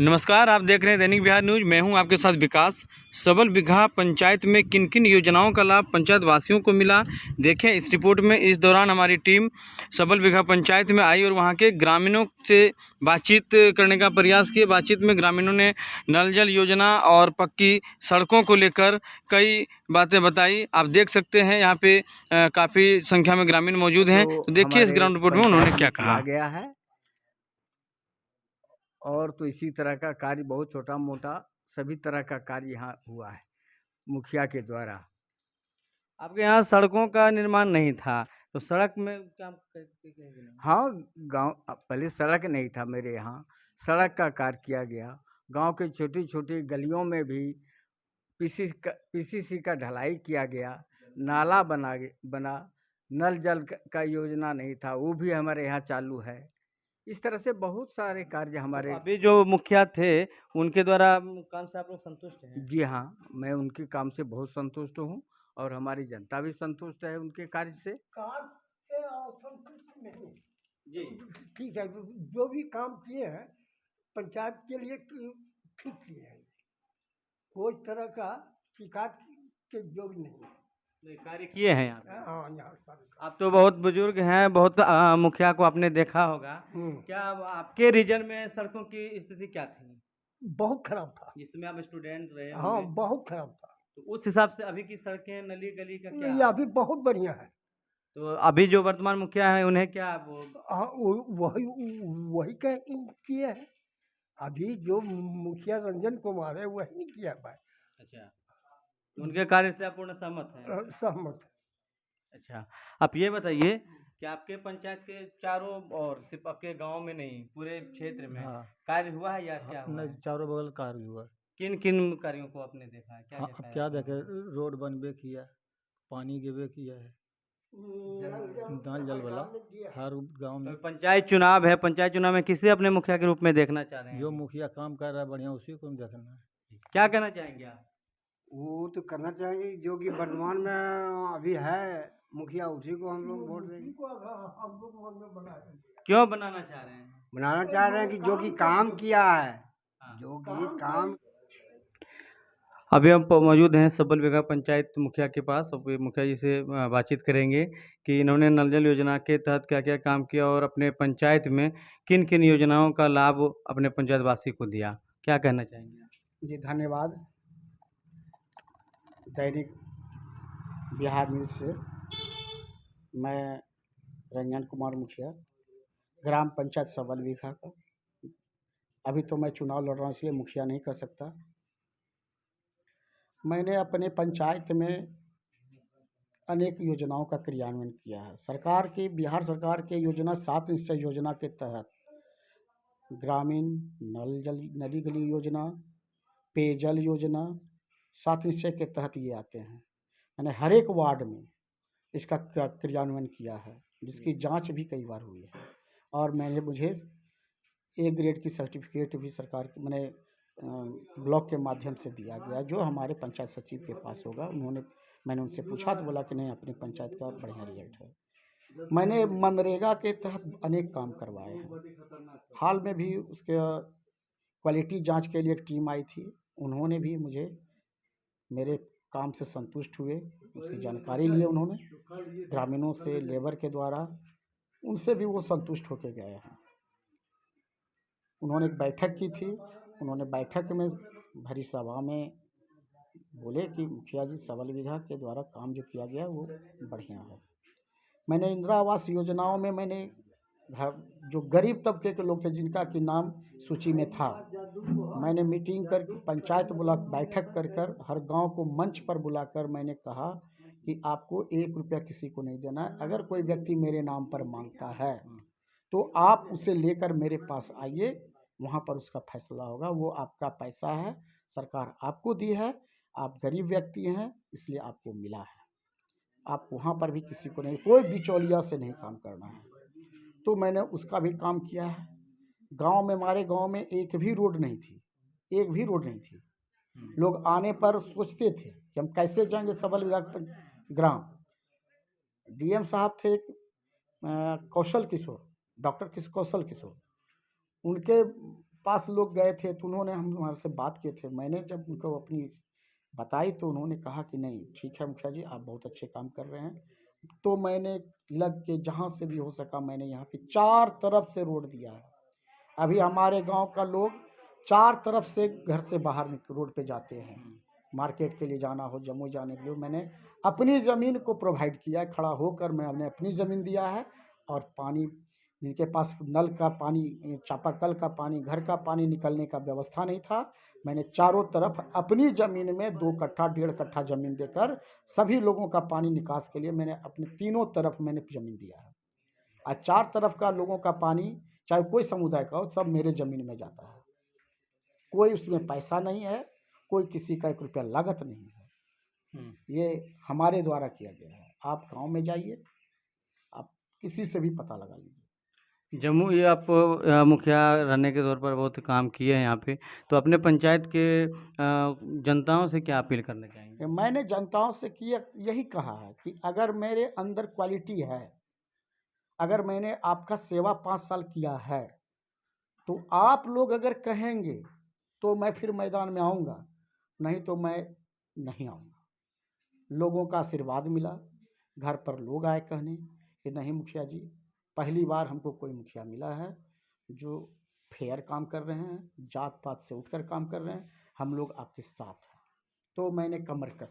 नमस्कार, आप देख रहे हैं दैनिक बिहार न्यूज। मैं हूं आपके साथ विकास। सबल बिगहा पंचायत में किन किन योजनाओं का लाभ पंचायत वासियों को मिला, देखें इस रिपोर्ट में। इस दौरान हमारी टीम सबल बिगहा पंचायत में आई और वहां के ग्रामीणों से बातचीत करने का प्रयास किया। बातचीत में ग्रामीणों ने नल जल योजना और पक्की सड़कों को लेकर कई बातें बताई। आप देख सकते हैं यहाँ पे काफ़ी संख्या में ग्रामीण मौजूद हैं। तो देखिए इस ग्राउंड रिपोर्ट में उन्होंने क्या कहा गया है। और तो इसी तरह का कार्य बहुत छोटा मोटा सभी तरह का कार्य यहाँ हुआ है मुखिया के द्वारा। आपके यहाँ सड़कों का निर्माण नहीं था, तो सड़क में क्या कहेंगे? हाँ, गांव पहले सड़क नहीं था मेरे यहाँ, सड़क का कार्य किया गया। गांव के छोटी छोटी गलियों में भी पीसीसी का ढलाई किया गया, नाला बना। नल जल का योजना नहीं था, वो भी हमारे यहाँ चालू है। इस तरह से बहुत सारे कार्य हमारे। अभी जो मुखिया थे उनके द्वारा काम से आप लोग संतुष्ट हैं? जी हाँ, मैं उनके काम से बहुत संतुष्ट हूँ और हमारी जनता भी संतुष्ट है उनके कार्य से। संतुष्ट नहीं जी, ठीक है, जो भी काम किए हैं पंचायत के लिए ठीक किए हैं। कोई तरह का शिकायत के योग्य नहीं है। कार्य किए हैं यहाँ पे। हाँ, यहाँ सारे आप तो बहुत बुजुर्ग हैं, बहुत मुखिया को आपने देखा होगा। क्या आपके रीजन में सड़कों की स्थिति क्या थी बहुत खराब था। जिसमें आप स्टूडेंट रहे हाँ, होंगे? बहुत खराब था। तो उस हिसाब से अभी की सड़कें नली गली का क्या ये अभी बहुत बढ़िया है। तो अभी जो वर्तमान मुखिया है उन्हें क्या हाँ, वही वही किए हैं। अभी जो मुखिया रंजन कुमार है वही किया है। अच्छा, उनके कार्य से आप पूर्ण सहमत हैं? सहमत है। अच्छा, आप ये बताइए कि आपके पंचायत के चारों ओर, सिर्फ आपके गांव में नहीं पूरे क्षेत्र में कार्य हुआ है या क्या हुआ है? चारों बगल कार्य हुआ। किन किन कार्यों को आपने देखा है, क्या हाँ, देखा अब है क्या आपने? देखे, रोड बनबे किया, पानी गिरबे किया है, नल जल वाला हर गांव में। तो पंचायत चुनाव है, पंचायत चुनाव में किसे अपने मुखिया के रूप में देखना चाह रहे हैं? जो मुखिया काम कर रहा है बढ़िया उसी को हम देखना है। क्या कहना चाहेंगे आप? वो तो करना चाहिए जो कि वर्तमान में अभी है मुखिया, उसी को हम लोग वोट देंगे। क्यों बनाना चाह रहे हैं? बनाना चाह रहे हैं कि जो कि काम किया है, जो कि काम। अभी हम मौजूद हैं सबल बिगहा पंचायत मुखिया के पास। अब मुखिया जी से बातचीत करेंगे कि इन्होंने नल जल योजना के तहत क्या क्या काम किया और अपने पंचायत में किन किन योजनाओं का लाभ अपने पंचायत वासी को दिया। क्या कहना चाहेंगे? जी धन्यवाद। दैनिक बिहार न्यूज़ से मैं रंजन कुमार मुखिया, ग्राम पंचायत सबल बिगहा का। अभी तो मैं चुनाव लड़ रहा हूँ इसलिए मुखिया नहीं कर सकता। मैंने अपने पंचायत में अनेक योजनाओं का क्रियान्वयन किया है। सरकार की, बिहार सरकार के योजना 7 निश्चय योजना के तहत ग्रामीण नली गली योजना, पेयजल योजना 7 निश्चय के तहत ये आते हैं। मैंने हर एक वार्ड में इसका क्रियान्वयन किया है, जिसकी जांच भी कई बार हुई है और मुझे A ग्रेड की सर्टिफिकेट भी सरकार की मैंने ब्लॉक के माध्यम से दिया गया, जो हमारे पंचायत सचिव के पास होगा। मैंने उनसे पूछा तो बोला कि नहीं, अपनी पंचायत का बढ़िया रिजल्ट है। मैंने मनरेगा के तहत अनेक काम करवाए हैं। हाल में भी उसके क्वालिटी जांच के लिए एक टीम आई थी, उन्होंने भी मुझे मेरे काम से संतुष्ट हुए, उसकी जानकारी लिए उन्होंने ग्रामीणों से, लेबर के द्वारा, उनसे भी वो संतुष्ट होके गए हैं। उन्होंने एक बैठक की थी, उन्होंने बैठक में भरी सभा में बोले कि मुखिया जी सबल बिगहा के द्वारा काम जो किया गया वो बढ़िया है। मैंने इंदिरा आवास योजनाओं में मैंने जो गरीब तबके के लोग थे जिनका कि नाम सूची में था, मैंने मीटिंग कर पंचायत बैठक कर हर गांव को मंच पर बुलाकर मैंने कहा कि आपको 1 रुपया किसी को नहीं देना है। अगर कोई व्यक्ति मेरे नाम पर मांगता है तो आप उसे लेकर मेरे पास आइए, वहाँ पर उसका फैसला होगा। वो आपका पैसा है, सरकार आपको दी है, आप गरीब व्यक्ति हैं इसलिए आपको मिला है। आप वहाँ पर भी किसी को नहीं, कोई बिचौलिया से नहीं काम करना है। तो मैंने उसका भी काम किया है। गांव में, हमारे गांव में एक भी रोड नहीं थी, एक भी रोड नहीं थी। लोग आने पर सोचते थे कि हम कैसे जाएंगे सबल बिगहा ग्राम। DM साहब थे कौशल किशोर, डॉक्टर कौशल किशोर, उनके पास लोग गए थे तो उन्होंने हम हमारे से बात किए थे। मैंने जब उनको अपनी बताई तो उन्होंने कहा कि नहीं ठीक है मुखिया जी, आप बहुत अच्छे काम कर रहे हैं। तो मैंने लग के जहाँ से भी हो सका मैंने यहाँ पे 4 तरफ से रोड दिया है। अभी हमारे गांव का लोग 4 तरफ से घर से बाहर रोड पे जाते हैं। मार्केट के लिए जाना हो, जम्मू जाने के लिए, मैंने अपनी ज़मीन को प्रोवाइड किया है। खड़ा होकर मैंने अपनी ज़मीन दिया है। और पानी जिनके पास नल का पानी, चापाकल का पानी, घर का पानी निकलने का व्यवस्था नहीं था, मैंने चारों तरफ अपनी ज़मीन में 2 कट्ठा 1.5 कट्ठा ज़मीन देकर सभी लोगों का पानी निकास के लिए मैंने अपने तीनों तरफ मैंने ज़मीन दिया है। और 4 तरफ का लोगों का पानी, चाहे कोई समुदाय का हो, सब मेरे ज़मीन में जाता है। कोई उसमें पैसा नहीं है, कोई किसी का 1 रुपया लागत नहीं है। ये हमारे द्वारा किया गया है। आप गांव में जाइए, आप किसी से भी पता लगा लीजिए। जम्मू ये आप मुखिया रहने के तौर पर बहुत काम किए हैं यहाँ पे, तो अपने पंचायत के जनताओं से क्या अपील करना चाहेंगे? मैंने जनताओं से किया यही कहा है कि अगर मेरे अंदर क्वालिटी है, अगर मैंने आपका सेवा 5 साल किया है, तो आप लोग अगर कहेंगे तो मैं फिर मैदान में आऊँगा, नहीं तो मैं नहीं आऊँगा। लोगों का आशीर्वाद मिला, घर पर लोग आए कहने कि नहीं मुखिया जी, पहली बार हमको कोई मुखिया मिला है जो फेयर काम कर रहे हैं, जात पात से उठकर काम कर रहे हैं, हम लोग आपके साथ हैं। तो मैंने कमर कस